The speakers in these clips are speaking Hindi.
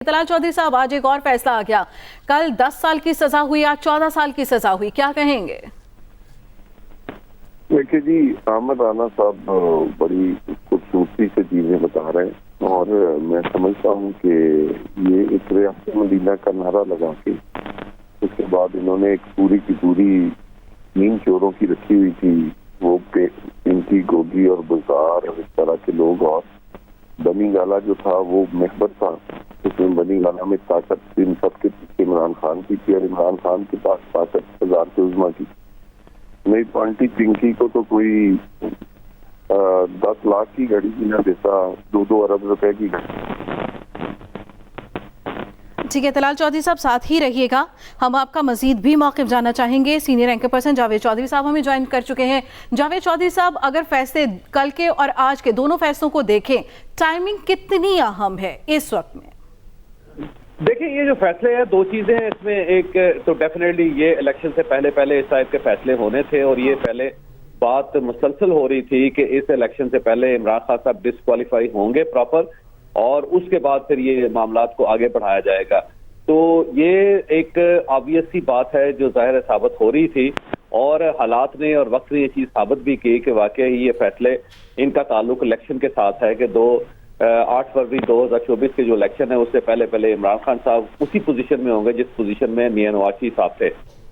तलाल चौधरी साहब, आज एक और फैसला आ गया। कल 10 साल की सजा हुई, आज 14 साल की सजा हुई, क्या कहेंगे? देखिए जी, अहमद राना साहब बड़ी खूबसूरती से चीजें बता रहे हैं और मैं समझता हूँ कि ये एक रियासत मदीना का नारा लगा के उसके बाद इन्होंने एक पूरी की पूरी 3 चोरों की रखी हुई थी, वो इनकी गोगी और बुजार और इस तरह के लोग, और बनी गाला जो था वो महबर था, उसमें बनी गाला में ताकत इन सब के पीछे इमरान खान की थी और इमरान खान के पास ताकत हजार के उजमा की। नहीं तो आंटी पिंकी को तो कोई 10 लाख की घड़ी भी ना देता, 2-2 अरब रुपए की घड़ी। ठीक है तलाल चौधरी साहब, साथ ही रहिएगा, हम आपका मजीद भी मौक़िफ़ जानना चाहेंगे। Senior anchor person Javed Chaudhary साहब हमें ज्वाइन कर चुके हैं। जावेद चौधरी साहब, अगर फैसले कल के और आज के दोनों फैसलों को देखें, टाइमिंग कितनी अहम है इस वक्त में? देखिए, ये जो फैसले हैं, 2 चीजें हैं इसमें। एक तो डेफिनेटली ये इलेक्शन से पहले इस टाइप के फैसले होने थे और ये पहले बात मुसलसल हो रही थी कि इस इलेक्शन से पहले इमरान खान साहब डिस्क्वालीफाई होंगे प्रॉपर, और उसके बाद फिर ये मामलात को आगे बढ़ाया जाएगा। तो ये एक ऑब्वियस सी बात है जो जाहिर साबित हो रही थी, और हालात ने और वक्त ने ये चीज साबित भी की कि वाकई ये फैसले, इनका ताल्लुक इलेक्शन के साथ है कि 8 फरवरी 2024 के जो इलेक्शन है उससे पहले इमरान खान साहब उसी पोजीशन में होंगे जिस पोजीशन में मियां नवाज शरीफ साहब थे।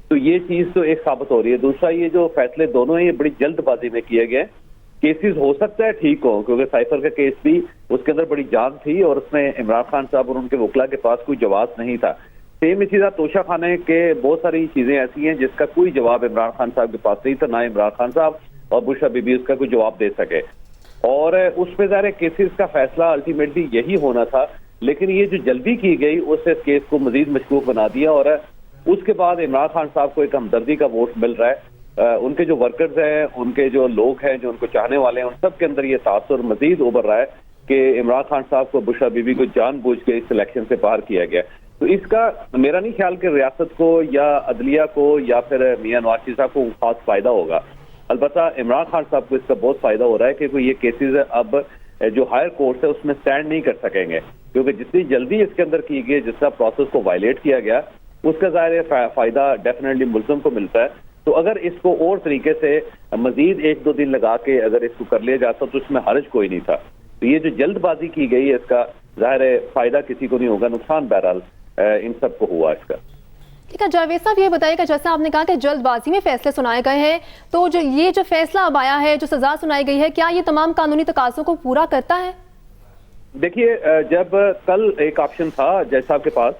तो ये चीज तो एक साबित हो रही है। दूसरा, ये जो फैसले दोनों हैं ये बड़ी जल्दबाजी में किए गए। केसेस हो सकता है ठीक हो, क्योंकि साइफर का केस भी उसके अंदर बड़ी जान थी और उसमें इमरान खान साहब और उनके वकला के पास कोई जवाब नहीं था। सेम इसी तरह तोशा खाने के बहुत सारी चीजें ऐसी हैं जिसका कोई जवाब इमरान खान साहब के पास नहीं था, ना इमरान खान साहब और बुशरा बीबी उसका कोई जवाब दे सके, और उस पे ज़ाहिर केसेस का फैसला अल्टीमेटली यही होना था। लेकिन ये जो जल्दी की गई उससे केस को मजीद मशकूक बना दिया, और उसके बाद इमरान खान साहब को एक हमदर्दी का वोट मिल रहा है। उनके जो वर्कर्स हैं, उनके जो लोग हैं जो उनको चाहने वाले हैं, उन सब के अंदर ये तासुर मजीद उभर रहा है कि इमरान खान साहब को, बुशरा बीबी को जानबूझ के इस इलेक्शन से बाहर किया गया। तो इसका मेरा नहीं ख्याल कि रियासत को या अदलिया को या फिर मियां नवाज शरीफ साहब को खास फायदा होगा। अलबत्ता इमरान खान साहब को इसका बहुत फायदा हो रहा है क्योंकि ये केसेस अब जो हायर कोर्ट है उसमें स्टैंड नहीं कर सकेंगे, क्योंकि जितनी जल्दी इसके अंदर की गई, जितना प्रोसेस को वायलेट किया गया, उसका ज़ाहिर फायदा डेफिनेटली मुल्ज़िम को मिलता है। तो अगर इसको और तरीके से मजीद 1-2 दिन लगा के अगर इसको कर लिया जाता तो उसमें हर्ज कोई नहीं था। तो ये जो जल्दबाजी की गई है इसका ज़ाहिर फायदा किसी को नहीं होगा, नुकसान बहरहाल इन सबको हुआ इसका। ठीक है जावेद साहब, ये बताइएगा, जैसे आपने कहा कि जल्दबाजी में फैसले सुनाए गए हैं, तो ये जो फैसला अब आया है, जो सजा सुनाई गई है, क्या ये तमाम कानूनी तकाज़ों को पूरा करता है? देखिए, जब कल एक ऑप्शन था जज साहब के पास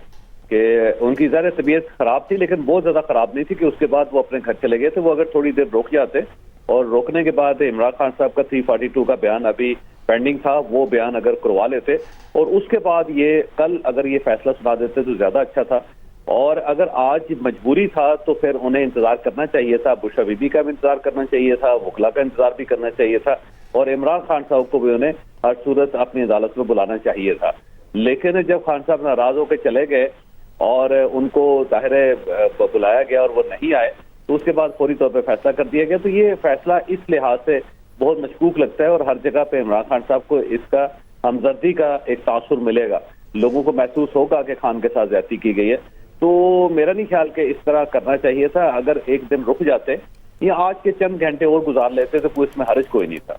कि उनकी ज़ाहिर तबीयत खराब थी, लेकिन बहुत ज्यादा खराब नहीं थी कि उसके बाद वो अपने घर चले गए थे। वो अगर थोड़ी देर रुक जाते और रोकने के बाद इमरान खान साहब का 342 का बयान अभी पेंडिंग था, वो बयान अगर करवा लेते और उसके बाद ये कल अगर ये फैसला सुना देते तो ज्यादा अच्छा था। और अगर आज मजबूरी था तो फिर उन्हें इंतजार करना चाहिए था, बुशरा बीबी का भी इंतजार करना चाहिए था, वकला का इंतजार भी करना चाहिए था, और इमरान खान साहब को भी उन्हें हर सूरत अपनी अदालत में बुलाना चाहिए था। लेकिन जब खान साहब नाराज होकर चले गए और उनको जाहिर बुलाया गया और वो नहीं आए, तो उसके बाद फौरी तौर पर फैसला कर दिया गया। तो ये फैसला इस लिहाज से बहुत मशकूक लगता है, और हर जगह पे इमरान खान साहब को इसका हमदर्दी का एक तासुर मिलेगा, लोगों को महसूस होगा कि खान के साथ ज्यादती की गई है। तो मेरा नहीं ख्याल कि इस तरह करना चाहिए था। अगर एक दिन रुक जाते या आज के चंद घंटे और गुजार लेते तो कोई इसमें हर्ज कोई नहीं था।